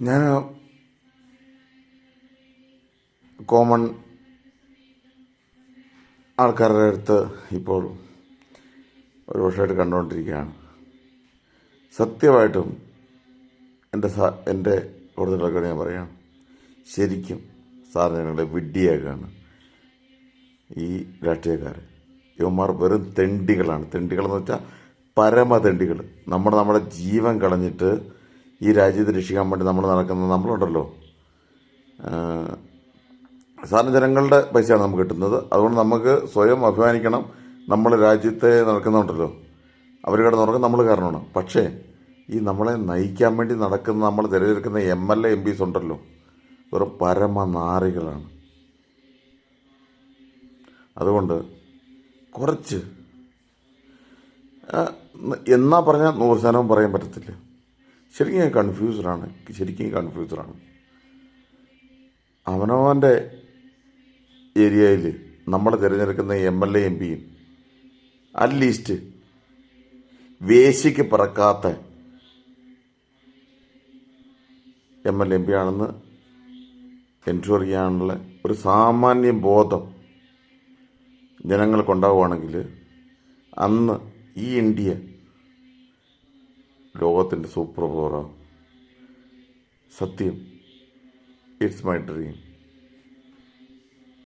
ഞാൻ കോമൺ ആൾക്കാരുടെ അടുത്ത് ഇപ്പോൾ ഒരു വർഷമായിട്ട് കണ്ടുകൊണ്ടിരിക്കുകയാണ്. സത്യമായിട്ടും എൻ്റെ കൂടുതലൊക്കെ ഞാൻ പറയാം, ശരിക്കും സാറിന് ഞങ്ങളെ വിഡ്ഢിയാക്കുകയാണ് ഈ രാഷ്ട്രീയക്കാർ. ഇവന്മാർ വെറും തെണ്ടികളാണ്. തെണ്ടികളെന്ന് വെച്ചാൽ പരമതെണ്ടികൾ. നമ്മുടെ ജീവൻ കളഞ്ഞിട്ട് ഈ രാജ്യത്തെ രക്ഷിക്കാൻ വേണ്ടി നമ്മൾ നടക്കുന്ന നമ്മളുണ്ടല്ലോ. സാധാരണ ജനങ്ങളുടെ പൈസയാണ് നമുക്ക് കിട്ടുന്നത്. അതുകൊണ്ട് നമുക്ക് സ്വയം അഭിമാനിക്കണം. നമ്മൾ രാജ്യത്തെ നടക്കുന്നുണ്ടല്ലോ, അവർ കിടന്നുറങ്ങും, നമ്മൾ കാരണമാണ്. പക്ഷേ ഈ നമ്മളെ നയിക്കാൻ വേണ്ടി നടക്കുന്ന, നമ്മൾ തിരഞ്ഞെടുക്കുന്ന MLA MPs ഉണ്ടല്ലോ, വെറും പരമനാറികളാണ്. അതുകൊണ്ട് കുറച്ച് എന്നാ പറഞ്ഞാൽ 100% പറയാൻ പറ്റത്തില്ല. ശരിക്കും കൺഫ്യൂസ്ഡാണ്. അവനവൻ്റെ ഏരിയയിൽ നമ്മൾ തിരഞ്ഞെടുക്കുന്ന MLA MPയും അറ്റ്ലീസ്റ്റ് വേശിക്ക് പറക്കാത്ത MLA MP ആണെന്ന് എൻഷുർ ചെയ്യാനുള്ള ഒരു സാമാന്യ ബോധം ജനങ്ങൾക്കുണ്ടാവുകയാണെങ്കിൽ അന്ന് ഈ ഇന്ത്യ ലോകത്തിൻ്റെ സൂപ്പർ പവറാണ്. സത്യം, ഇറ്റ്സ് മൈ ഡ്രീം.